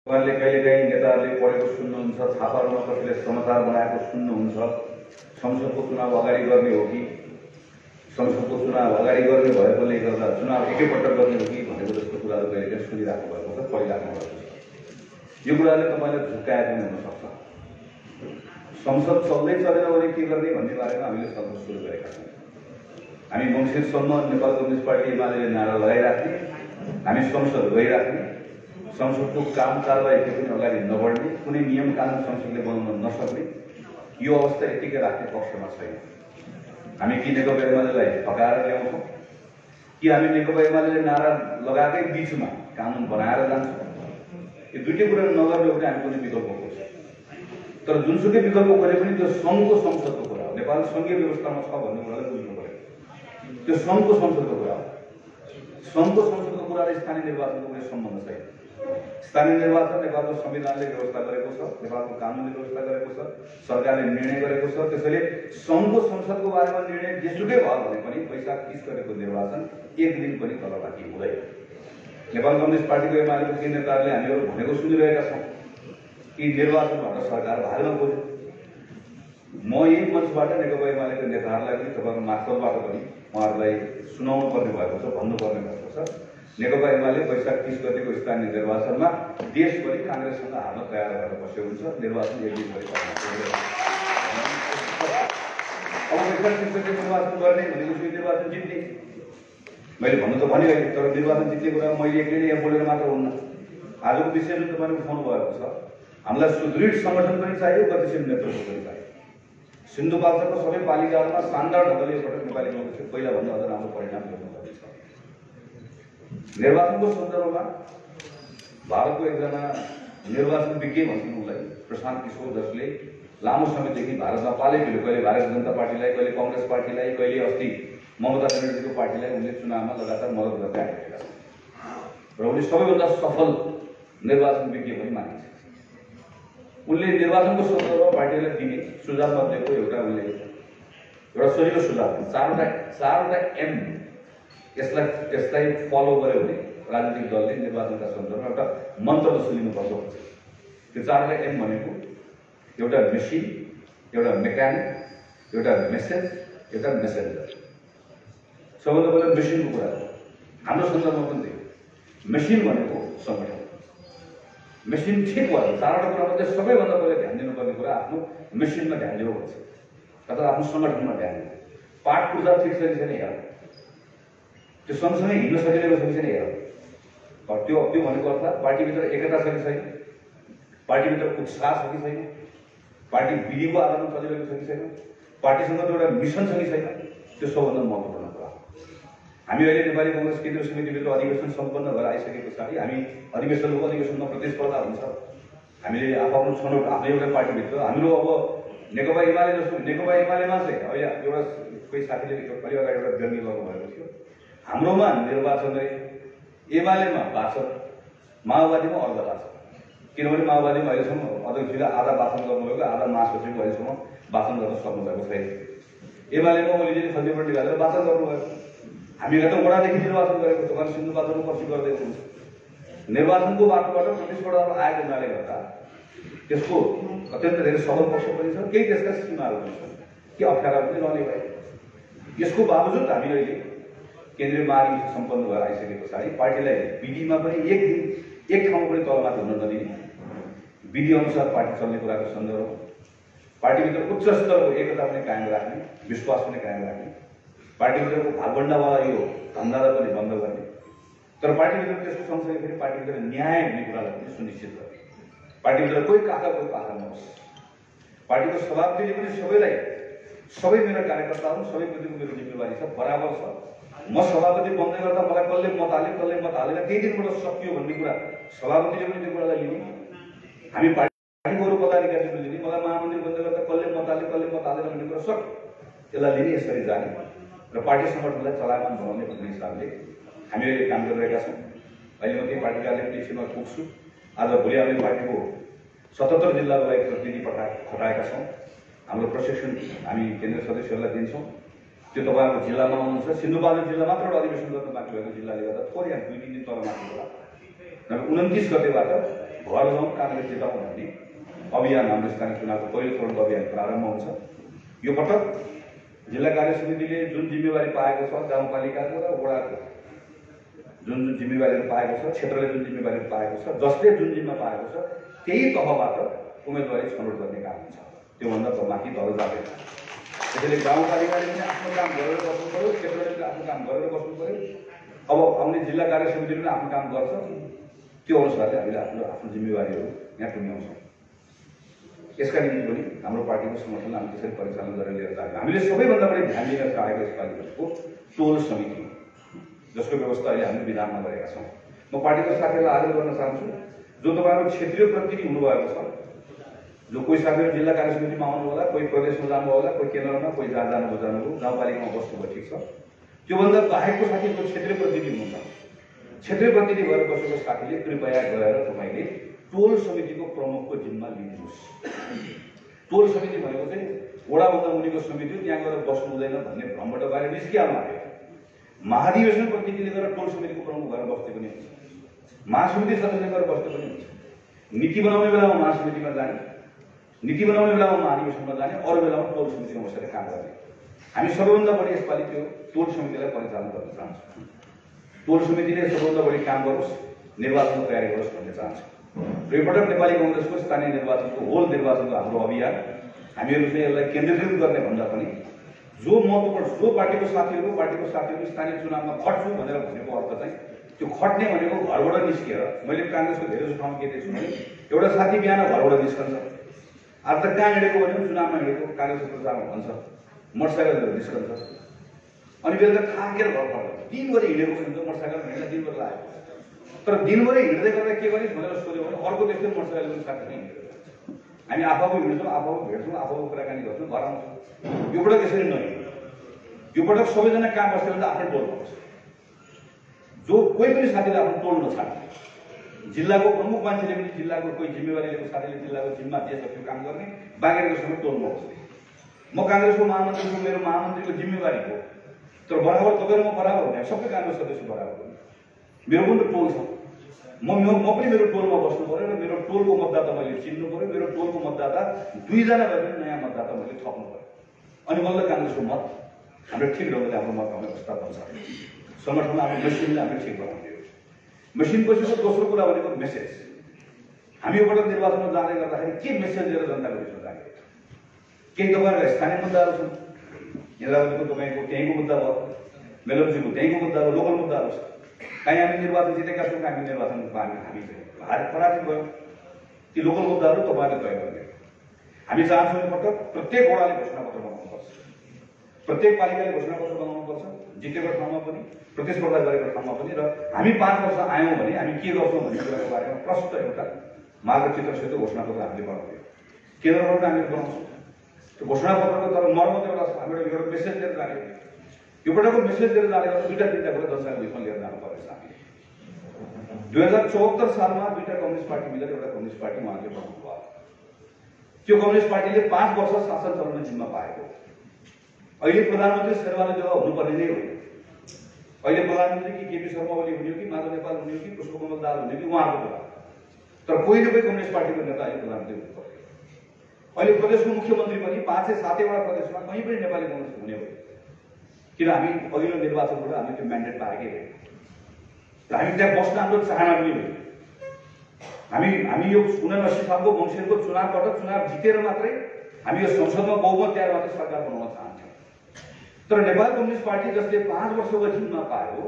उहाँले कहिलेकाहीँ नेताहरूले पढेको सुन्नुहुन्छ, छापाहरूमा कसैले समाचार बनाएको सुन्नुहुन्छ, संसदको चुनाव अगाडि गर्ने हो कि संसदको चुनाव अगाडि गर्ने भएकोले गर्दा चुनाव एकैपल्ट गर्ने हो कि भनेको जस्तो कुराहरू कहिलेकाहीँ सुनिराख्नु भएको छ, पढिराख्नु भएको छ। यो कुराले तपाईँलाई झुक्काएको पनि हुनसक्छ। संसद चल्दै चलेन भने के गर्ने भन्ने बारेमा हामीले छलफल सुरु गरेका छौँ। हामी मङ्सिरसम्म नेपाल कम्युनिस्ट पार्टी एमाले नारा लगाइराख्ने, हामी संसद गइराख्ने, संसदको काम कारबाही केही पनि अगाडि नबढ्ने, कुनै नियम कानुन संसदले बनाउन नसक्ने यो अवस्था यतिकै राख्ने पक्षमा छैन। हामी कि नेकपा एमालेलाई फकाएर ल्याउँछौँ कि हामी नेकपा एमाले नारा लगाएकै बिचमा कानुन बनाएर जान्छौँ। यो दुईटै कुरा नगर्ने हो भने हामी कुनै विकल्प खोज्छ। तर जुनसुकै विकल्प खोजे पनि त्यो सङ्घको संसदको कुरा हो। नेपाल सङ्घीय व्यवस्थामा छ भन्ने कुरालाई बुझ्नु पर्यो। त्यो सङ्घको संसदको कुरा हो। सङ्घको संसदको कुरा र स्थानीय निर्वाचनको कुनै सम्बन्ध छैन। स्थानीय निर्वाचन नेपालको संविधानले व्यवस्था गरेको छ, नेपालको कानुनले व्यवस्था गरेको छ, सरकारले निर्णय गरेको छ। त्यसैले सङ्घको संसदको बारेमा निर्णय जेसुकै भयो भने पनि वैशाख 30 गतेको निर्वाचन एक दिन पनि तलमाथि हुँदैन। नेपाल कम्युनिस्ट पार्टीको एमालेको केही नेताहरूले हामीहरू भनेको सुनिरहेका छौँ कि निर्वाचनबाट सरकार भाग्न खोज्यो। म यही मञ्चबाट नेकपा एमालेका नेताहरूलाई पनि तपाईँको मार्फतबाट पनि उहाँहरूलाई सुनाउनु पर्ने भएको छ, भन्नुपर्ने भएको छ। नेकपा एमाले वैशाख 30 गतेको स्थानीय निर्वाचनमा देशभरि काङ्ग्रेससँग हाल्न तयार भएर बसेको हुन्छ। निर्वाचन एक दिनभरि अब वैशाख 30 गते निर्वाचन गर्ने भनेपछि निर्वाचन जित्ने मैले भन्नु त भनिरहेको, तर निर्वाचन जित्ने कुरा मैले एक्लै यहाँ बोलेर मात्र हुन्न। आजको विषय जुन तपाईँले उठाउनु भएको छ, हामीलाई सुदृढ सङ्गठन पनि चाहियो, गतिशील नेतृत्व पनि चाहियो। सिन्धुपाल्चोकको सबै पालिकाहरूमा शानदार ढङ्गले एकपटक नेपाली काङ्ग्रेसले पहिला भन्दा अझ राम्रो परिणाम ल्याउनु पर्नेछ। निर्वाचनको सन्दर्भमा भारतको एकजना निर्वाचन विज्ञ भन्छन् उनलाई, प्रशान्त किशोर, जसले लामो समयदेखि भारतमा पालै फिर्यो, कहिले भारतीय जनता पार्टीलाई, कहिले कङ्ग्रेस पार्टीलाई, कहिले अस्ति ममता ब्यानर्जीको पार्टीलाई उनले चुनावमा लगातार मद्दत गर्दै आइरहेका छन् र उनले सबैभन्दा सफल निर्वाचन विज्ञ पनि मानिन्छ। उनले निर्वाचनको सन्दर्भमा पार्टीलाई दिने सुझाव मध्येको एउटा उनले एउटा सजिलो सुझाव, चारवटा एम यसलाई फलो गर्यो भने राजनीतिक दलले निर्वाचनका सन्दर्भमा एउटा मन्त्र जस्तो लिनुपर्छ भन्छ। त्यो चारवटा एम भनेको एउटा मेसिन, एउटा मेकानिक, एउटा मेसेज, एउटा मेसेन्जर। सबैभन्दा पहिला मेसिनको कुरा हो। हाम्रो सन्दर्भमा पनि थियो। मेसिन भनेको सङ्गठन। मेसिन ठिक भयो, चारवटा कुरामध्ये सबैभन्दा पहिला ध्यान दिनुपर्ने कुरा आफ्नो मेसिनमा ध्यान दिनु पर्छ अथवा आफ्नो सङ्गठनमा ध्यान दिनु। पाठ पूर्जा ठिक छ कि छैन हेर, त्यो सँगसँगै हिँड्न सकिरहेको छ कि छैन हेर। त्यो भनेको अर्थ पार्टीभित्र एकता छ कि छैन, पार्टीभित्र उत्साह छ कि छैन, पार्टी विधिको आधारमा चलिरहेको छ कि छैन, पार्टीसँग एउटा मिसन छ कि छैन, त्यो सबभन्दा महत्त्वपूर्ण कुरा हो। हामी अहिले नेपाली कङ्ग्रेस केन्द्रीय समितिभित्र अधिवेशन सम्पन्न भएर आइसके पछाडि हामी अधिवेशनमा प्रतिस्पर्धा हुन्छ। हामीले आफ्नो छनौट आफ्नो एउटा पार्टीभित्र हाम्रो अब नेकपा एमाले जस्तो नेकपा एमालेमा चाहिँ अहिले एउटा कोही साथीले अलि अगाडि एउटा व्यङ्ग्य गर्नुभएको थियो, हाम्रोमा निर्वाचन एमालेमा भाषण, माओवादीमा अर्ध भाषण। किनभने माओवादीमा अहिलेसम्म अध्यक्षले आधा भाषण गर्नुभएको, आधा महासचिवको अहिलेसम्म भाषण गर्न सक्नुभएको छैन। एमालेमा ओलीजीले खल्तीपट्टि घालेर भाषण गर्नुभयो। हामीले त वडादेखि निर्वाचन गरेको, तपाईँ सिन्धुपाल्चोकको पछि गर्दै हुनुहुन्छ। निर्वाचनको बाटोबाट प्रतिस्पर्धामा आएको हुनाले गर्दा त्यसको अत्यन्त धेरै सबल पक्ष पनि छ, केही त्यसका सीमाहरू पनि छन्, के अप्ठ्यारा पनि रहने भए। यसको बावजुद हामी अहिले केन्द्रीय महाधिवेशन सम्पन्न भएर आइसके पछाडि पार्टीलाई विधिमा पनि एक दिन एक ठाउँमा पनि तलमाथि हुन नदिने, विधि अनुसार पार्टी चल्ने कुराको सन्दर्भ, पार्टीभित्र उच्च स्तरको एकता पनि कायम राख्ने, विश्वास पनि कायम राख्ने, पार्टीभित्रको भागभण्डावाला यो धन्दालाई पनि बन्द गर्ने, तर पार्टीभित्र त्यसको सँगसँगै फेरि पार्टीभित्र न्याय हुने कुरालाई पनि सुनिश्चित गर्ने। पार्टीभित्र कोही काखा कोही पाखा नहोस्। पार्टीको सभापतिले पनि सबैलाई, सबै मेरा कार्यकर्ताहरू सबैप्रतिको मेरो जिम्मेवारी छ, बराबर छ। म सभापति बन्दै गर्दा मलाई कसले मत हालेन केही दिनबाट सकियो भन्ने कुरा सभापतिले पनि त्यो कुरालाई लिने, हामी पार्टीको अरू पदाधिकारीले लिने, मलाई महामन्त्री बन्दै गर्दा कसले मत हालेन भन्ने कुरा सक्यो, यसलाई लिने, यसरी जाने र पार्टी सङ्गठनलाई चलायमान बनाउने भन्ने हिसाबले हामी अहिले काम गरिरहेका छौँ। अहिले म त्यही पार्टी कार्यालय पिछेमा पुग्छु। आज भोलि हामी पार्टीको 77 जिल्लाको लागि प्रतिनिधि खटाएका छौँ। हाम्रो प्रशिक्षण हामी केन्द्रीय सदस्यहरूलाई दिन्छौँ। त्यो तपाईँको जिल्लामा आउनुहुन्छ। सिन्धुपाल्चोक जिल्ला मात्र अधिवेशन गर्न बाँकी भएको जिल्लाले गर्दा थोरै 2-3 दिन तल माथि होला। 29 गतेबाट घर जाउँ काङ्ग्रेस जिताउँ भन्ने अभियान हाम्रो स्थानीय चुनावको पहिलो चरणको अभियान प्रारम्भ हुन्छ। यो पटक जिल्ला कार्य समितिले जुन जिम्मेवारी पाएको छ, गाउँपालिकाको र वडाको जुन जिम्मेवारीहरू पाएको छ, क्षेत्रले जुन जिम्मेवारी पाएको छ, जसले जुन जिम्मा पाएको छ, त्यही तहबाट उम्मेदवारी छनौट गर्ने काम हुन्छ। त्योभन्दा माथि तल जाँदैन। त्यसैले गाउँपालिकाले पनि आफ्नो काम गरेर बस्नु पर्यो, क्षेत्रले पनि आफ्नो काम गरेर बस्नु पर्यो। अब आउने जिल्ला कार्य समितिले पनि आफ्नो काम गर्छ। त्यो अनुसारले हामीले आफ्नो जिम्मेवारीहरू यहाँ टुङ्ग्याउँछौँ। यसका निम्ति पनि हाम्रो पार्टीको समर्थन हामी त्यसरी परिचालन गरेर लिएर जाने। हामीले सबैभन्दा बढी ध्यान दिन चाहेको यसपालिको टोल समिति, जसको व्यवस्था अहिले हामीले विधानमा गरेका छौँ। म पार्टीको साथीहरूलाई आग्रह गर्न चाहन्छु, जो तपाईँहरू क्षेत्रीय प्रतिनिधि हुनुभएको छ, जो कोही साथीहरू जिल्ला कार्य समितिमा आउनु होला, कोही प्रदेशमा जानु होला, कोही केन्द्रमा, कोही जहाँ जानुभयो, गाउँपालिकामा बस्नुभयो, ठिक छ। त्योभन्दा बाहेकको साथी जो क्षेत्रीय प्रतिनिधि हुनुहुन्छ, क्षेत्रीय प्रतिनिधि भएर बसेको साथीले कृपया गएर तपाईँले टोल समितिको प्रमुखको जिम्मा लिनुहोस्। टोल समिति भनेको चाहिँ वडाभन्दा मुनिको समिति हो, त्यहाँ गएर बस्नु हुँदैन भन्ने भ्रमबाट बाहिर निस्किहाल्नु आयो। महाधिवेशन प्रतिनिधिले गरेर टोल समितिको प्रमुख भएर बस्दै पनि हुन्छ, महासमिति सदस्य गरेर बस्दै पनि हुन्छ। नीति बनाउने बेलामा महासमितिमा जाने, नीति बनाउने बेलामा महाधिवेशनमा जाने, अरू बेलामा टोल समितिमा बसेर काम गर्ने। हामी सबैभन्दा बढी यसपालि त्यो टोल समितिलाई परिचालन गर्न चाहन्छौँ। टोल समितिले सबैभन्दा बढी काम गरोस्, निर्वाचनको तयारी गरोस् भन्ने चाहन्छौँ। र योपटक नेपाली कांग्रेसको स्थानीय निर्वाचनको होल निर्वाचनको हाम्रो अभियान हामीहरू चाहिँ यसलाई केन्द्रीकृत गर्ने भन्दा पनि जो महत्त्वपूर्ण जो पार्टीको साथीहरू स्थानीय चुनावमा खट्छु भनेर भनेको अर्थ चाहिँ त्यो खट्ने भनेको घरबाट निस्किएर, मैले कांग्रेसको धेरै ठाउँमा के देख्छु भने एउटा साथी बिहान घरबाट निस्कन्छ, आज त कहाँ हिँडेको भने चुनावमा हिँडेको कांग्रेसको प्रचारमा भन्छ, मोटरसाइकल लिएर निस्कन्छ, अनि बेलुका थाकेर घर फर्कन्छ। दिनभरि हिँडेको हुन्छ, मोटरसाइकल हिँड्दा दिनभरि लाग्यो, तर दिनभरि हिँड्दै गर्दा के गर्ने भनेर सोध्यो भने अर्को त्यस्तै मोटरसाइकल पनि साथी नै हिँडेको। हामी आफू हिँड्छौँ, आफू भेट्छौँ, आफू कुराकानी गर्छौँ, घर आउँछौँ। यो पटक यसरी नहिँड्यो। यो पटक सबैजना कहाँ बस्यो भने आफ्नै टोलमा बस्छ। जो कोही पनि साथीले आफ्नो टोल नछाड्ने, जिल्लाको प्रमुख मान्छेले पनि जिल्लाको कोही जिम्मेवारी लिएको साथीले जिल्लाको जिम्मा दिएछ त्यो काम गर्ने, बाँकेको समय टोलमा बस्ने। म कांग्रेसको महामन्त्रीको मेरो महामन्त्रीको जिम्मेवारी हो, तर बराबर तपाईँ म बराबर हुने, सबै कांग्रेस सदस्य बराबर हुने। मेरो पनि त टोल छ, म पनि मेरो टोलमा बस्नु पर्यो र मेरो टोलको मतदाता मैले चिन्नु पर्यो। मेरो टोलको मतदाता 2 जना भए पनि नयाँ मतदाता मैले थप्नु पर्यो, अनि बल्ल कांग्रेसको मत हाम्रो ठिक ढङ्गले हाम्रो मत आउने अवस्था बन्छ। संगठनमा हाम्रो मेसिनले हामीले ठिक बनाउने हो। मेसिनपछिको दोस्रो कुरा भनेको मेसेज। हामी योपल्ट निर्वाचनमा जाँदै गर्दाखेरि के मेसेज दिएर जनताको बिचमा जाने? केही तपाईँहरूको स्थानीय मुद्दाहरू छन्, इन्द्रावतीको तपाईँको त्यहीँको मुद्दा भयो, मेलम्चीको त्यहीँको मुद्दा भयो, लोकल मुद्दाहरू छ। कहीँ हामी निर्वाचन जितेका छौँ, हामी निर्वाचनमा हामी पराजित भयौँ। ती लोकल मुद्दाहरू तपाईँले तय गर्ने। हामी चाहन्छौँ पटक प्रत्येक वडाले घोषणापत्र बनाउनुपर्छ, प्रत्येक पालिकाले घोषणापत्र बनाउनुपर्छ, जितेको ठाउँमा पनि प्रतिस्पर्धा गरेको ठाउँमा पनि। र हामी 5 वर्ष आयौँ भने हामी के गर्छौँ भन्ने कुराको बारेमा प्रष्ट एउटा मार्गचित्रसहित घोषणापत्र हामीले बनाउँछौँ। केन्द्रबाट हामीले बनाउँछौँ त्यो घोषणापत्रको। तर मर्मत एउटा छ, हामीले एउटा मेसेज दिएर जाने। यो पटकको मेसेज दिएर जाने गर्दा 2-3 कुरा जनताको बिचमा लिएर जानु पर्छ। हामीले 2074 सालमा 2टा कम्युनिस्ट पार्टी मिलेर एउटा कम्युनिस्ट पार्टी उहाँले बनाउनु भयो। त्यो कम्युनिस्ट पार्टीले 5 वर्ष शासन चलाउने जिम्मा पाएको। अहिले प्रधानमन्त्री शेरबहादुर हुनुपर्ने नै हो। अहिले प्रधानमन्त्री कि केपी शर्मा ओली हुने हो कि माधव नेपाल हुने हो कि पुष्पकमल दाहाल हुने हो कि उहाँको कुरा, तर कोही न कोही कम्युनिस्ट पार्टीको नेता अहिले प्रधानमन्त्री हुनु पर्यो। अहिले प्रदेशको मुख्यमन्त्री पनि 5-7वटा प्रदेशमा कहीँ पनि नेपाली कांग्रेस हुने हो, किन हामी अघिल्लो निर्वाचनबाट हामीले त्यो म्यान्डेट पाएकै हो र हामी त्यहाँ बस्न हाम्रो चाहना पनि हो। हामी यो 79 सालको मङ्सिरको चुनाव जितेर मात्रै हामी यो संसदमा बहुमत ल्याएर मात्रै सरकार बनाउन चाहन्छौँ। तर नेपाल कम्युनिस्ट पार्टी जसले 5 वर्षको जिम्मा पाएको,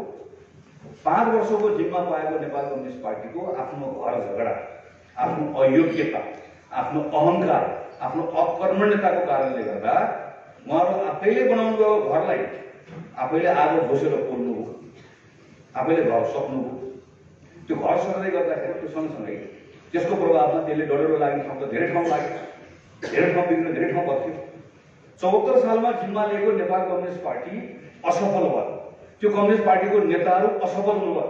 5 वर्षको जिम्मा पाएको नेपाल कम्युनिस्ट पार्टीको आफ्नो घर झगडा, आफ्नो अयोग्यता, आफ्नो अहङ्कार, आफ्नो अकर्मण्यताको कारणले गर्दा उहाँहरू आफैले बनाउनु भएको घरलाई आफैले आगो घोसेर पोल्नुभयो, आफैले घर सक्नुभयो। त्यो घर सक्दै गर्दाखेरि त्यो सँगसँगै त्यसको प्रभावमा त्यसले डढेरो लाग्ने ठाउँ त धेरै ठाउँ लाग्यो, धेरै ठाउँ बिग्रियो, धेरै ठाउँ बच्यो। 74 सालमा जिम्मा लिएको नेपाल कम्युनिस्ट पार्टी असफल भयो। त्यो कम्युनिस्ट पार्टीको नेताहरू असफल हुनुभयो।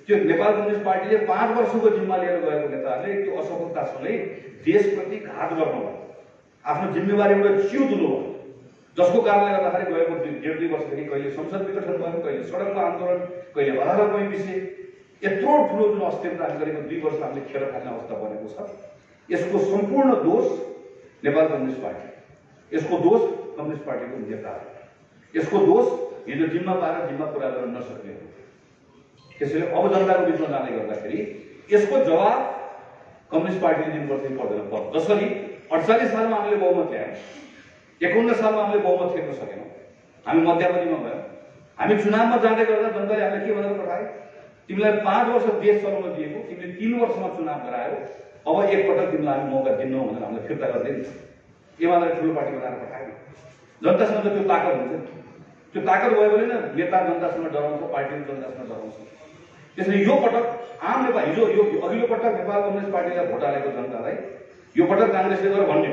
त्यो नेपाल कम्युनिस्ट पार्टीले 5 वर्षको जिम्मा लिएर गएको नेताहरूले त्यो असफलतासँगै देशप्रति घात गर्नुभयो, आफ्नो जिम्मेवारीबाट च्युतुनुभयो, जसको कारणले गर्दाखेरि गएको 1.5-2 वर्षदेखि कहिले संसद विघटन भयो, कहिले सडकको आन्दोलन, कहिले अदालतमै विषय, यत्रो ठुलो जुन अस्थिरता हामी गरेको 2 वर्ष हामीले खेर फाल्ने अवस्था बनेको छ, यसको सम्पूर्ण दोष नेपाल कम्युनिस्ट पार्टी, यसको दोष कम्युनिस्ट पार्टीको नेताहरू, यसको दोष हिजो जिम्मा पाएर जिम्मा पुरा गर्न नसक्ने हो। त्यसैले अब जनताको बिचमा जाँदै गर्दाखेरि यसको जवाब कम्युनिस्ट पार्टीले दिनुपर्छ पर्दैन। जसरी 48 सालमा हामीले बहुमत ल्यायौँ, 51 सालमा हामीले बहुमत फेर्न सकेनौँ, हामी मध्यावधिमा गयौँ, हामी चुनावमा जाँदै गर्दा जनताले हामीलाई के भनेर पठाए, तिमीलाई 5 वर्ष देश चलाउन दिएको, तिमीले 3 वर्षमा चुनाव गरायो, अब एकपटक तिमीलाई हामी मौका दिन्नौ भनेर हामीलाई फिर्ता गर्दैन। एमाले ठुलो पार्टी बनाएर पठायो। जनतासँग त्यो ताकत हुन्छ, त्यो ताकत भयो भने न नेता जनतासँग डराउँछ, पार्टी जनतासँग डराउँछ। त्यसैले यो पटक आम नेपाल हिजो यो अघिल्लो पटक नेपाल कम्युनिस्ट पार्टीलाई भोट हालेको जनतालाई यो पटक कांग्रेसले गरेर भन्यो,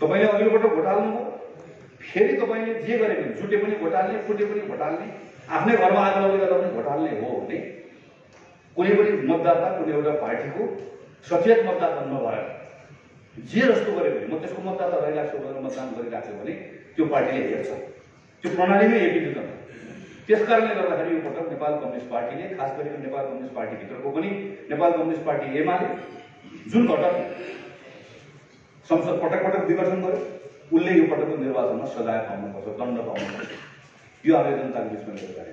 तपाईले अघिल्लो पटक भोट हाल्नुभयो, फेरि तपाईले जे गरे पनि जुटे पनि भोट हाल्ने, फुटे पनि भोट हाल्ने, आफ्नै घरमा आगो लगाउने गर्दा पनि भोट हाल्ने हो भने कुनै पनि मतदाता कुनै एउटा पार्टीको सचेत मतदाता नभएर जे जस्तो गरे पनि म त्यसको मतदाता रहिरहेको छु भनेर मतदान गरिरहेको छु भने त्यो पार्टीले हेर्छ, त्यो प्रणालीमै एकीकृत हुन्छ। त्यसकारणले गर्दाखेरि यो पटक नेपाल कम्युनिस्ट पार्टीले, खास गरी नेपाल कम्युनिस्ट पार्टी भित्रको पनि नेपाल कम्युनिस्ट पार्टी एमाले जुन घटक संसद पटक पटक विघटन गर्यो, उसले यो पटकको निर्वाचनमा सजाय पाउनुपर्छ, दण्ड पाउनुपर्छ। यो हामीले जनताको बिचमा लिएर गएको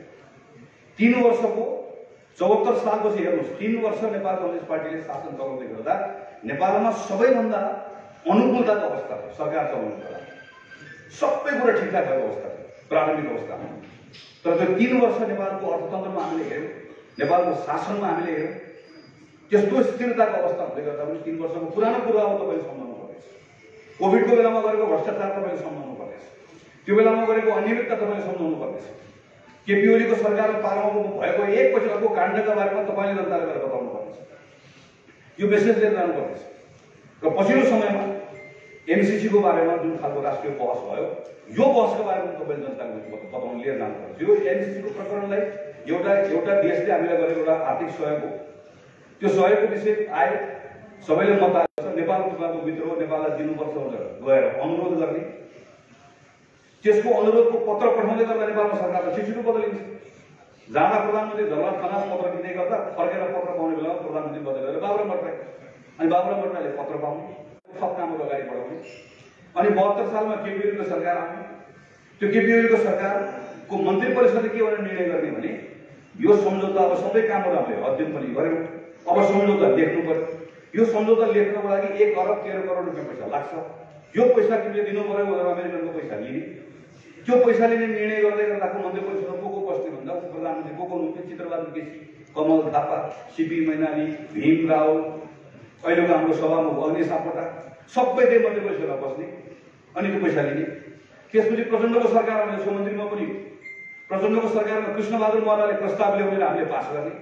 3 वर्षको 74 सालपछि हेर्नुहोस्, 3 वर्ष नेपाल कम्युनिस्ट पार्टीले शासन चलाउँदै गर्दा नेपालमा सबैभन्दा अनुकूलताको अवस्था थियो। सरकार चलाउनु पर्दा सबै कुरा ठिकठाक भएको अवस्था थियो प्रारम्भिक अवस्थामा। तर त्यो 3 वर्ष नेपालको अर्थतन्त्रमा हामीले हेऱ्यौँ, नेपालको शासनमा हामीले हेऱ्यौँ, त्यस्तो स्थिरताको अवस्था हुँदै गर्दा पनि 3 वर्षको पुरानो कुरा अब तपाईँले सम्झाउनु पर्नेछ। कोभिडको बेलामा गरेको भ्रष्टाचार तपाईँले सम्झाउनु पर्नेछ, त्यो बेलामा गरेको अनियमितता तपाईँले सम्झाउनु पर्नेछ। केपी ओलीको सरकारमा पालामा भएको 1 पछि अर्को काण्डका बारेमा तपाईँले जनतालाई गएर बताउनु पर्नेछ। यो मेसेज लिएर जानुपर्नेछ। र पछिल्लो समयमा एमसीसीको बारेमा जुन खालको राष्ट्रिय बहस भयो, यो बहसको बारेमा तपाईँले जनताको बिचमा बताउनु लिएर जानुपर्छ। यो एमसीसीको प्रकरणलाई एउटा देशले हामीलाई गरेको एउटा आर्थिक सहयोग हो, त्यो सहयोगको विषय आयो, सबैले मत आएको छ, नेपालको विद्रोह नेपाललाई दिनुपर्छ भनेर गएर अनुरोध गर्ने, त्यसको अनुरोधको पत्र पठाउँदै गर्दा नेपालमा सरकारले छिटो बदलिन्छ। जाँदा प्रधानमन्त्री झलनाथ खनाल पत्र दिँदै गर्दा फर्केर पत्र पाउने बेलामा प्रधानमन्त्री बदलेर बाबुराम भट्टराई, अनि बाबुराम भट्टराईले पत्र पाउने, थप कामहरू अगाडि बढाउने, अनि 72 सालमा केपी ओलीको सरकार आउने, त्यो केपी ओलीको सरकारको मन्त्री परिषदले के भनेर निर्णय गर्ने भने यो सम्झौता अब सबै कामहरू हामीले अध्ययन पनि गऱ्यौँ, अब सम्झौता लेख्नु पर्यो, यो सम्झौता लेख्नको लागि 1 अरब 13 करोड रुपियाँ पैसा लाग्छ, यो पैसा तिमीले दिनु पर्यो भनेर अमेरिकनको पैसा लिने, त्यो पैसा लिने निर्णय गर्दै गर्दाको मन्त्री परिषदमा को बस्ने भन्दा प्रधानमन्त्री को हुनुहुन्थ्यो, चित्रबहादुर केसी, कमल थापा, सीपी मैनाली, भीम राव, अहिलेको हाम्रो सभामुख अग्नि सापकोटा, सबै त्यही मन्त्री परिषदमा बस्ने, अनि त्यो पैसा लिने। त्यसपछि प्रचण्डको सरकार आउने, सो मन्त्रीमा पनि प्रचण्डको सरकारमा कृष्णबहादुर मल्लले प्रस्ताव ल्याउने र हामीले पास गर्ने,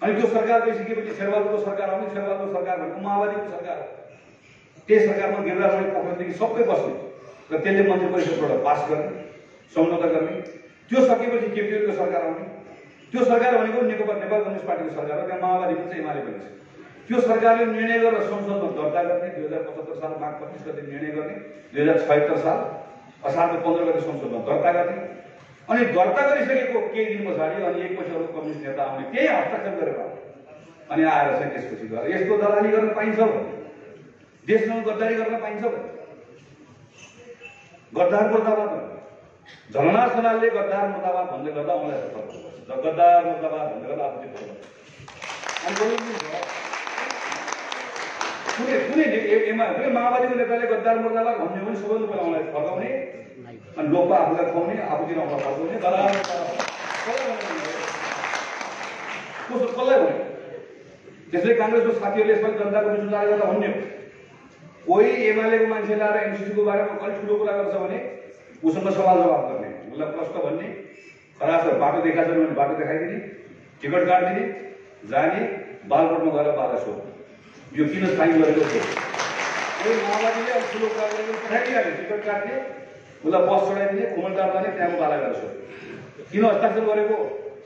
अनि त्यो सरकार गइसकेपछि शेरबहादुरको सरकार आउने, शेरबहादुरको सरकार भनेको माओवादीको सरकार हो, त्यही सरकारमा गिरिराज पोखरेलदेखि सबै बस्ने र त्यसले मन्त्री परिषदबाट पास गर्ने, सम्झौता गर्ने। त्यो सकेपछि केपी ओलीको सरकार आउने, त्यो सरकार भनेको नेपाल कम्युनिस्ट पार्टीको सरकार हो, त्यहाँ माओवादी पनि छ, एमाले पनि छ। त्यो सरकारले निर्णय गरेर संसदमा दर्ता गर्ने, 2075 साल माघ 25 गते निर्णय गर्ने, 2076 साल असारको 15 गते संसदमा दर्ता गर्ने, अनि दर्ता गरिसकेको केही दिन पछाडि अनि 1 पछि अरू कम्युनिस्ट नेता आउने, त्यही हस्ताक्षर गरेर अनि आएर चाहिँ त्यसपछि गएर यस्तो दलाली गर्न पाइन्छ भने, देशमा गद्दारी गर्न पाइन्छ भने, गद्दार मुर्दाबाद झलनाथ खनालले गद्दार मुर्दाबाद भन्दै गर्दा उनलाई फरक पर्छ, गद्दार मुर्दाबाद भन्दै गर्दा आफू चाहिँ फरक कुनै माओवादीको नेताले गद्दार मुर्दाबाद भन्यो भने सबैभन्दा पहिला उनलाई फर्काउने, अनि लोपा आफूलाई खुवाउने, आफूतिर आउँदा फर्काउने, कसलाई भन्यो। त्यसले काङ्ग्रेसको साथीहरूले यसपालि जनताको बिचमा जाँदै गर्दा भन्यो, कोही एमालेको मान्छे ल्याएर एमसीसीको बारेमा कति ठुलो कुरा गर्छ भने उसँग सवाल जवाब गर्ने, उसलाई प्रश्न भन्ने, खराब बाटो देखाएको छैन भने बाटो देखाइदिने, टिकट काटिदिने, जाने, बालकोटमा गएर बाह्र सोध्ने, यो किन साइन गरेको थियो। कोही माओवादीले अब ठुलो कुरा गरेर पठाइदिइहाल्यो, टिकट काट्ने, उसलाई बस चढाइदिने, खुमलटार जाने, त्यहाँको बाला गरेर सोध्ने, किन हस्ताक्षर गरेको,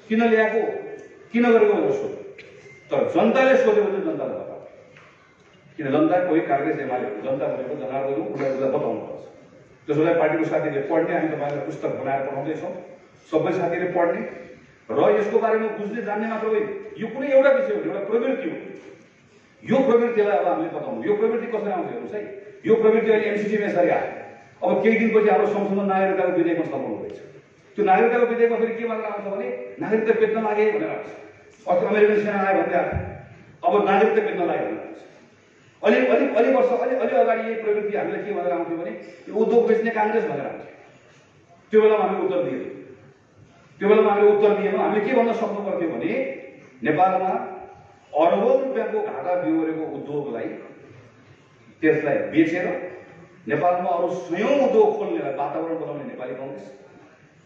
किन ल्याएको, किन गरेको भनेर सोध्ने। तर जनताले सोध्यो भने जनताले बताउँछ, किन जनता कोही काङ्ग्रेस एमाले जनता भनेको जनार्दन हो, उसलाई बताउनुपर्छ। त्यसोलाई पार्टीको साथीहरूले पढ्ने, हामी तपाईँलाई पुस्तक बनाएर पठाउँदैछौँ, सबै साथीहरूले पढ्ने, र यसको बारेमा बुझ्ने जान्ने मात्र होइन, यो कुनै एउटा विषय हो, एउटा प्रवृत्ति हो। यो प्रवृत्तिलाई अब हामीले बताउनु, यो प्रवृत्ति कसरी आउँछ हेर्नुहोस् है। यो प्रवृत्ति अहिले एमसिसीमा यसरी आयो। अब केही दिनपछि हाम्रो संसदमा नागरिकताको विधेयकमा छलफल हुँदैछ। त्यो नागरिकताको विधेयकमा फेरि के मात्र आउँछ भने नागरिकता बेच्न लागे भनेर आउँछ। अस्ति अमेरिकन सेना आयो भन्दै आयो, अब नागरिकता बेच्न लाग्यो भनेर आउँछ। अलि वर्ष अलि अगाडि यही प्रवृत्ति हामीलाई के भनेर आउँथ्यो भने यो उद्योग बेच्ने काङ्ग्रेस भनेर आउँथ्यो। त्यो बेलामा हामीले उत्तर दिएनौँ। हामीले के भन्न सक्नु पर्थ्यो भने नेपालमा अरबौं रुपियाँको घाटा बिहोरेको उद्योगलाई त्यसलाई बेचेर नेपालमा अरू सयौं उद्योग खोल्नेलाई वातावरण बनाउने नेपाली कांग्रेस,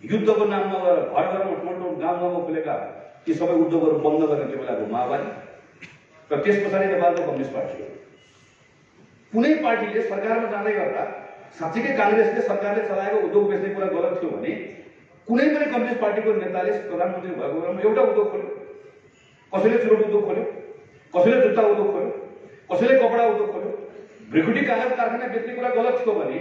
युद्धको नाममा गएर घर घरमा ठुलो गाउँमा खुलेका ती सबै उद्योगहरू बन्द गर्ने त्यो बेलाको माओवादी र त्यस पछाडि नेपालको कम्युनिस्ट पार्टी। कुनै पार्टीले सरकारमा जाँदै गर्दा साँच्चै कांग्रेसले सरकारले चलाएको उद्योग बेच्ने कुरा गलत थियो भने कुनै पनि कम्युनिस्ट पार्टीको नेताले प्रधानमन्त्री भएको बेलामा एउटा उद्योग खोल्यो, कसैले चुरोट उद्योग खोल्यो, कसैले जुत्ता उद्योग खोल्यो, कसैले कपडा उद्योग खोल्यो। भ्रिकुटी कागज कारखाना बेच्ने कुरा गलत थियो भने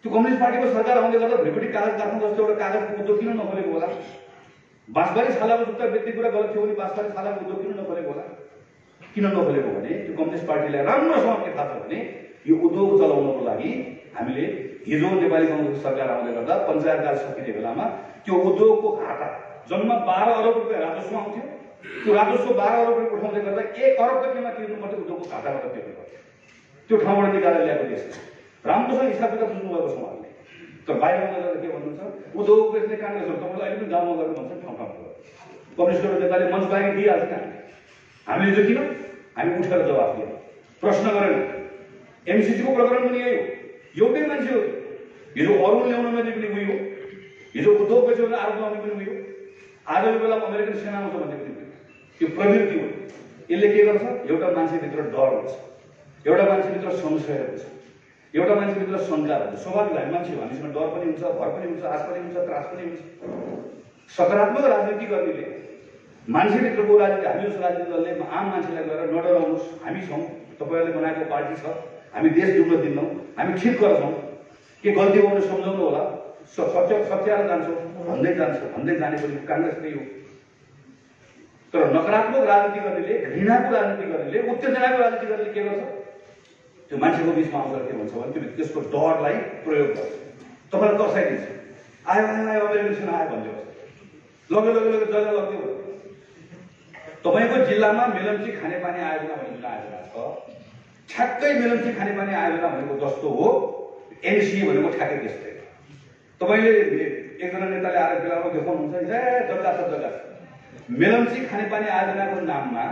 त्यो कम्युनिस्ट पार्टीको सरकार आउँदै गर्दा भ्रिकुटी कागज कारखाना जस्तो एउटा कागजको उद्योग किन नखोलेको होला? बाँसबारी छालाको जुत्ता बेच्ने कुरा गलत थियो भने बाँसबारी छालाको उद्योग किन नखोलेको होला? किन नखोलेको भने त्यो कम्युनिस्ट पार्टीलाई राम्रोसँग के थाहा छ भने यो उद्योग चलाउनको लागि हामीले हिजो नेपाली कांग्रेस सरकार आउँदै गर्दा पञ्चायतराज सकिने बेलामा त्यो उद्योगको घाटा जम्मा 12 अरब रुपियाँ राजस्व आउँथ्यो। त्यो राजस्व 12 अरब रुपियाँ उठाउँदै गर्दा 1 अरब त केमा तिर्नु पर्थ्यो? उद्योगको घाटाबाट तिर्नु पर्थ्यो। त्यो ठाउँबाट निकालेर ल्याएको देश राम्रोसँग हिसाब किताब बुझ्नु भएको छ उहाँले। तर बाहिर गर्दा के भन्नुहुन्छ, उद्योग बेच्ने काङ्ग्रेसहरू तपाईँलाई अहिले पनि गाउँमा गएर भन्छ ठाउँ ठाउँमा कम्युनिस्टको नेताले मञ्च बाहिर दिइहाल्छ। हामीले जो किन हामी उठेर जवाफ दियौँ, प्रश्न गरेन। एमसिसीको प्रकरण पनि यही हो, एउटै मान्छे हो। हिजो अरुण ल्याउन नदिने पनि उही हो, हिजो उद्योग बेच्यो भने आरोप लगाउने पनि उही हो, आजको बेला अमेरिकन सेना आउँछ भन्ने पनि त्यो प्रवृत्ति हो। यसले के गर्छ? एउटा मान्छेभित्र डर हुन्छ, एउटा मान्छेभित्र संशय हुन्छ, एउटा मान्छेभित्र शङ्का हुन्छ। स्वाभाविक हामी मान्छे हो, हामीसँग डर पनि हुन्छ, भर पनि हुन्छ, आश पनि हुन्छ, त्रास पनि हुन्छ। सकारात्मक राजनीति गर्नेले मान्छेभित्रको राजनीति, हामी जस्तो राजनीति दलले आम मान्छेलाई गएर नडराउनुहोस्, हामी छौँ, तपाईँहरूले बनाएको पार्टी छ, हामी देश डुब्न दिन्नौँ, हामी ठिक गर्छौँ, के गल्ती हो भने सम्झाउनु होला, सच्याएर जान्छौँ भन्दै जाने पनि काङ्ग्रेस नै हो। तर नकारात्मक राजनीति गर्नेले, घृणाको राजनीति गर्नेले, उत्तेजनाको राजनीति गर्नेले के गर्छ? त्यो मान्छेको बिचमा आउँदा के भन्छ भने त्यसको डरलाई प्रयोग गर्छ। तपाईँलाई तर्साइदिन्छ, आयो अमेरिकन सेना आयो भन्दै बस्छ, लगे जग्गा लग्यो। तपाईँको जिल्लामा मेलम्ची खानेपानी आयोजना भन्ने आयोजना छ, ठ्याक्कै मेलम्ची खानेपानी आयोजना भनेको जस्तो हो एनसिए भनेको ठ्याक्कै त्यस्तै। तपाईँले एकजना नेताले आएर बेलामा देखाउनुहुन्छ, जग्गा छ। मेलम्ची खानेपानी आयोजनाको नाममा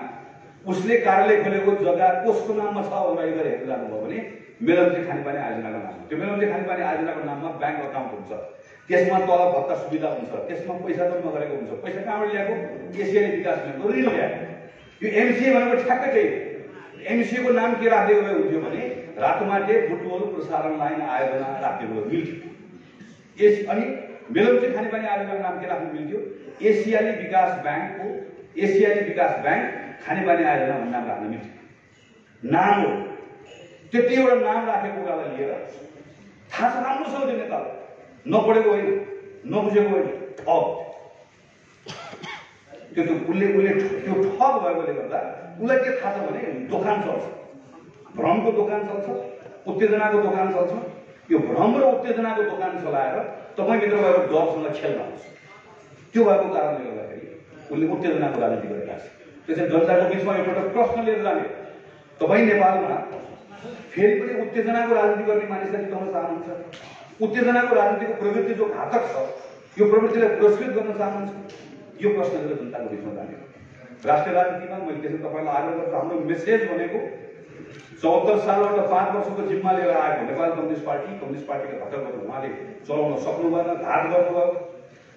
उसले कार्यालय खोलेको जग्गा कसको नाममा छ भनेर हेरेर जानुभयो भने मेलम्ची खानेपानी आयोजनाको नाममा, त्यो मेलम्ची खानेपानी आयोजनाको नाममा ब्याङ्क अकाउन्ट हुन्छ, त्यसमा तल भत्ता सुविधा हुन्छ, त्यसमा पैसा जम्मा गरेको हुन्छ। पैसा कहाँबाट ल्याएको? एसियाली विकास ब्याङ्कको ऋण ल्याएको। यो एमसिए भनेको ठ्याक्कै त्यही। एमसिए को नाम के राखिदिएको भए हुन्थ्यो भने रातमाटे बुटवल प्रसारण लाइन आयोजना राखिदिएको मिल्थ्यो। अनि मेलम्ची खानेपानी आयोजनाको नाम के राख्नु मिल्थ्यो? एसियाली विकास ब्याङ्क खानेपानी आयोजना भन्ने नाम राख्न मिल्थ्यो। नाम हो, त्यति एउटा नाम राखेको कुरालाई लिएर थाहा छ राम्रोसँग त्यो नेतालाई, नपढेको होइन, नबुझेको होइन, ठग। उसले त्यो ठग भएकोले गर्दा उसलाई के थाहा छ भने दोकान चल्छ, भ्रमको दोकान चल्छ, उत्तेजनाको दोकान चल्छ। यो भ्रम र उत्तेजनाको दोकान चलाएर तपाईँभित्र भएको डरसँग खेल्न आउँछ। त्यो भएको कारणले गर्दाखेरि उसले उत्तेजनाको राजनीति गरेका छ। त्यसैले जनताको बिचमा एउटा प्रश्न लिएर जाने, तपाईँ नेपालमा फेरि पनि उत्तेजनाको राजनीति गर्ने मानिसलाई जिताउन चाहनुहुन्छ? उत्तेजनाको राजनीतिको प्रवृत्ति जो घातक छ यो प्रवृत्तिलाई पुरस्कृत गर्न चाहनुहुन्छ? यो प्रश्न लिएर जनताको बिचमा जाने। राष्ट्रिय राजनीतिमा मैले त्यसरी तपाईँलाई आग्रह गर्छु, हाम्रो मेसेज भनेको 74 सालबाट 5 वर्षको जिम्मा लिएर आएको नेपाल कम्युनिस्ट पार्टीका घटकहरू उहाँले चलाउन सक्नु भएन, घात गर्नुभयो।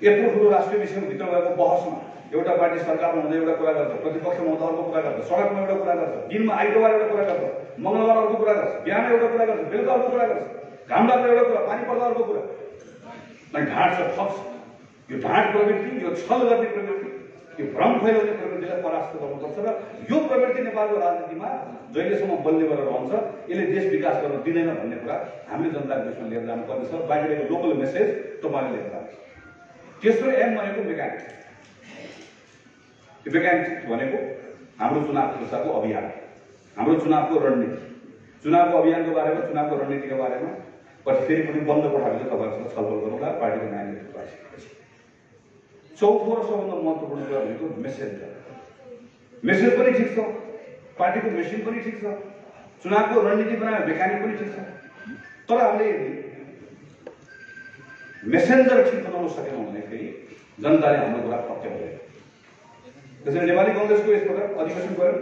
यत्रो ठुलो राष्ट्रिय विषयमा भित्र भएको बहसमा एउटा पार्टी सरकारमा हुँदा एउटा कुरा गर्छ, प्रतिपक्षमा हुँदा अर्को कुरा गर्छ, सडकमा एउटा कुरा गर्छ, दिनमा आइतबार एउटा कुरा गर्छ, मङ्गलबार अर्को कुरा गर्छ, बिहान एउटा कुरा गर्छ, बेलुका अर्को कुरा गर्छ, घाम लाग्दा एउटा कुरा, पानी पर्दा अर्को कुरा। ढाँट छ, ठग छ। यो ढाँट प्रवृत्ति, यो छल गर्ने प्रवृत्ति, यो भ्रम फैलाउने प्रवृत्तिलाई परास्त गर्नुपर्छ। र यो प्रवृत्ति नेपालको राजनीतिमा जहिलेसम्म बल्ने गरेर रहन्छ यसले देश विकास गर्न दिँदैन भन्ने कुरा हामीले जनताको बिचमा लिएर जानुपर्नेछ। बाहिरको लोकल मेसेज तपाईँले लिएर जान्छ। तेस्रो एम भनेको मेकानिक। त्यो वैकल्पिक भनेको हाम्रो चुनाव सुरक्षाको अभियान, हाम्रो चुनावको रणनीति, चुनावको अभियानको बारेमा, चुनावको रणनीतिको बारेमा पछि फेरि पनि बन्द कोठाभित्र तपाईँहरूसँग छलफल गरौँला पार्टीको नयाँ नेतृत्व आइसकेपछि। चौथो र सबभन्दा महत्त्वपूर्ण कुरा भनेको मेसेन्जर। मेसेज पनि ठिक छ, पार्टीको मेसिन पनि ठिक छ, चुनावको रणनीति बनायो वैज्ञानिक पनि ठिक छ, तर हामीले मेसेन्जर ठिक बनाउन सकेनौँ भने फेरि जनताले हाम्रो कुरा पत्याउँदैन। त्यसैले नेपाली कांग्रेसको यसपटक अधिवेशन गऱ्यो।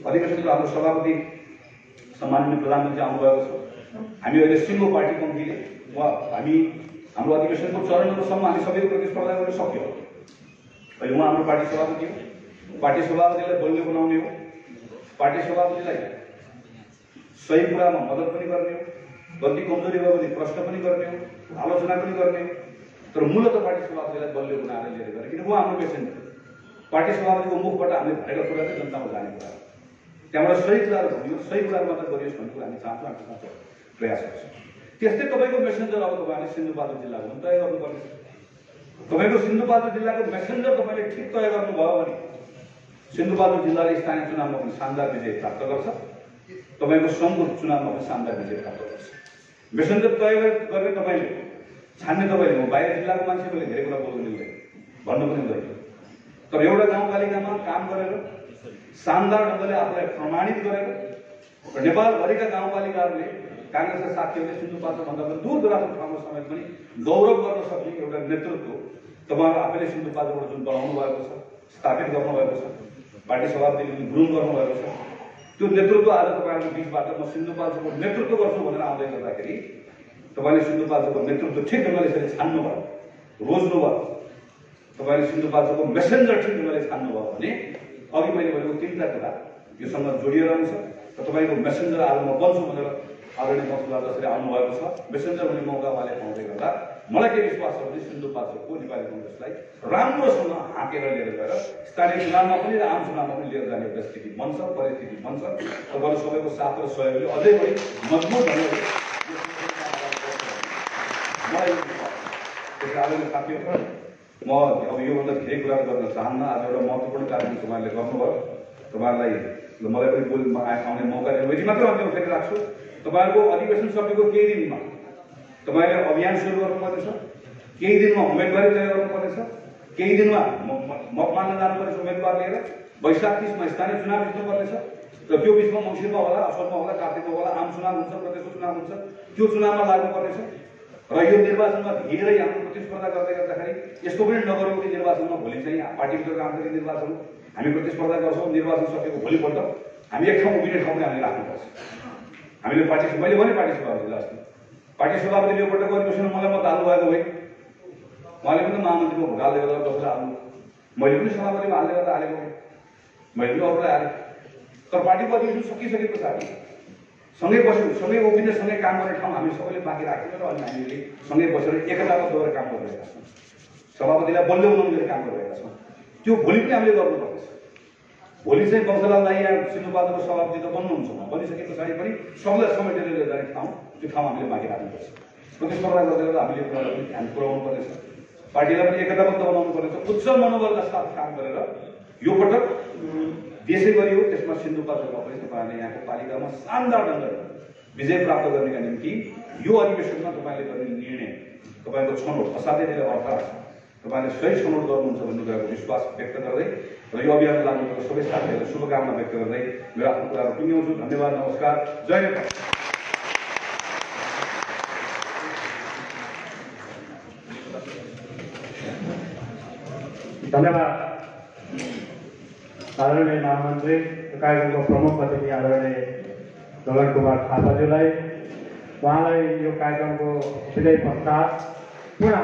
अधिवेशनको हाम्रो सभापति सम्माननीय प्रधानमन्त्री आउनुभएको छ। हामी अहिले सिङ्गो पार्टी कमिटीले हाम्रो अधिवेशनको चरणहरूसम्म हामी सबैको प्रतिस्पर्धा गर्न सक्यौँ। अहिले उहाँ हाम्रो पार्टी सभापति हो, पार्टी सभापतिलाई बलियो बनाउने हो, पार्टी सभापतिलाई सही कुरामा मद्दत पनि गर्ने हो, गल्ती कमजोरी भयो भने प्रश्न पनि गर्ने हो, आलोचना पनि गर्ने हो, तर मूलत पार्टी सभापतिलाई बलियो बनाएर लिएर गरे। किन उहाँ हाम्रो पेसेन्ट हो। पार्टी सभापतिको मुखबाट हामीले भनेका कुरा चाहिँ जनतामा जाने कुरा हो। त्यहाँबाट सही कुराहरू भनियो, सही कुराहरू मात्र गरियोस् भन्ने कुरा हामी चाहन्छौँ, हामी साँचो प्रयास गर्छौँ। त्यस्तै तपाईँको मेसेन्जर अब तपाईँले सिन्धुपाल्चोक जिल्लाको पनि तय गर्नुपर्ने छ। तपाईँको सिन्धुपाल्चोक जिल्लाको मेसेन्जर तपाईँले ठिक तय गर्नुभयो भने सिन्धुपाल्चोक जिल्लाले स्थानीय चुनावमा पनि शानदार विजय प्राप्त गर्छ, तपाईँको सङ्घको चुनावमा पनि शानदार विजय प्राप्त गर्छ। मेसेन्जर तय गरेर तपाईँले छान्ने तपाईँले हो। बाहिर जिल्लाको मान्छेहरूले धेरै कुरा बोल्नु मिल्दैन, भन्नु पनि हुँदैन, तर एउटा गाउँपालिकामा काम गरेर शानदार ढङ्गले आफूलाई प्रमाणित गरेर र नेपालभरिका गाउँपालिकाहरूले काङ्ग्रेसका साथीहरूले सिन्धुपाल्चोकभन्दा पनि दूर दराजको ठाउँमा समेत पनि गौरव गर्न सक्ने एउटा नेतृत्व तपाईँहरू आफैले सिन्धुपाल्चोकबाट जुन बनाउनु भएको छ, स्थापित गर्नुभएको छ, पार्टी सभापतिले जुन ग्रुम गर्नुभएको छ, त्यो नेतृत्व आज तपाईँहरूको बिचबाट म सिन्धुपाल्चोकको नेतृत्व गर्छु भनेर आउँदै गर्दाखेरि तपाईँले सिन्धुपाल्चोकको नेतृत्व ठिक ढङ्गले यसरी छान्नुभयो, रोज्नुभयो, तपाईँले सिन्धुपाल्चोकको मेसेन्जर ठिक ढङ्गले छान्नुभयो भने अघि मैले भनेको तिनवटा कुरा योसँग जोडिएर रहन्छ र तपाईँको मेसेन्जर आज म बन्छु भनेर आदरणीय मसुदा जसरी आउनुभएको छ। मेसेन्जर हुने मौका उहाँले पाउँदै गर्दा मलाई के विश्वास छ भने सिन्धुपाल्चोकको नेपाली कांग्रेसलाई राम्रोसँग हाँकेर लिएर गएर स्थानीय चुनावमा पनि र आम चुनावमा पनि लिएर जाने एउटा स्थिति बन्छ, परिस्थिति बन्छ। तपाईँहरू सबैको साथ र सहयोगले अझै बढी मजबुत ढङ्गले मलाई आदरणीय साथीहरू, म अब योभन्दा धेरै कुराहरू गर्न चाहन्न। आज एउटा महत्त्वपूर्ण कार्यक्रम तपाईँहरूले गर्नुभयो, तपाईँहरूलाई मलाई पनि आउने मौका दिनु। यति मात्र अन्त्य फेरि राख्छु, तपाईँहरूको अधिवेशन सकिएको केही दिनमा तपाईँले अभियान सुरु गर्नुपर्नेछ, केही दिनमा उम्मेदवारी तय गर्नुपर्नेछ, केही दिनमा मत मान्न जानुपर्नेछ उम्मेदवार लिएर, वैशाख 30मा स्थानीय चुनाव जित्नुपर्नेछ र त्यो बिचमा मङ्सिरमा होला, असोजमा होला, कार्तिकमा होला आम चुनाव हुन्छ, प्रदेशको चुनाव हुन्छ, त्यो चुनावमा लाग्नुपर्नेछ। र यो निर्वाचनमा धेरै हाम्रो प्रतिस्पर्धा गर्दै गर्दाखेरि यस्तो पनि नगरौँ कि निर्वाचनमा भोलि चाहिँ पार्टीभित्रको आन्तरिक निर्वाचन हामी प्रतिस्पर्धा गर्छौँ, निर्वाचन सकेको भोलिपल्ट हामी एक ठाउँ उभिने ठाउँ पनि हामीले राख्नुपर्छ। हामीले मैले भने पार्टी सभापतिलाई अस्ति पार्टी सभापतिले योपल्टको अधिवेशनमा मलाई मत हाल्नु भएको होइन, उहाँले पनि महामन्त्रीको भोट हाल्दै गर्दा बसेर हाल्नु, मैले पनि सभापतिमा हाल्दै गर्दा हालेको होइन, मैले पनि अरूलाई हालेँ। तर पार्टीको अधिवेशन सकिसके पछाडि सँगै बस्यौँ, सँगै उभिने, सँगै काम गर्ने ठाउँ हामी सबैले बाँकी राखेर अनि हामीले सँगै बसेर एकताबद्ध गरेर काम गरिरहेका छौँ, सभापतिलाई बलियो बनाउनु गरेर काम गरिरहेका छौँ। त्यो भोलि पनि हामीले गर्नुपर्नेछ। भोलि चाहिँ वंशलाल दाइ या सिन्धुपाल्चोकको सभापति त बन्नुहुन्छ, बनिसके पछाडि पनि सबलाई समेटेर लिएर जाने ठाउँ त्यो ठाउँ हामीले बाँकी राख्नुपर्छ। प्रतिस्पर्धा गर्दै गर्दा हामीले कुरालाई पनि ध्यान पुर्याउनु पर्नेछ, पार्टीलाई पनि एकताबद्ध बनाउनु पर्नेछ, उच्च मनोबलका साथ काम गरेर यो पटक देशै गरियो, त्यसमा सिन्धुपाल्चोकमा पनि तपाईँहरूले यहाँको पालिकामा शानदार ढङ्गले विजय प्राप्त गर्नका निम्ति यो अधिवेशनमा तपाईँले गर्ने निर्णय, तपाईँको छनौट असाध्यै धेरै अर्थ राख्छ। तपाईँले सही छनौट गर्नुहुन्छ भन्ने कुराको विश्वास व्यक्त गर्दै र यो अभियानमा लाग्नुभएको सबै साथीहरूलाई शुभकामना व्यक्त गर्दै मेरो आफ्नो कुराहरू टुङ्ग्याउँछु। धन्यवाद, नमस्कार, जय नेपाल। धन्यवाद आदरणीय महामन्त्री कार्यक्रमको प्रमुख अतिथि आदरणीय गगन कुमार थापाज्यूलाई। उहाँलाई यो कार्यक्रमको विजय पश्चात पुनः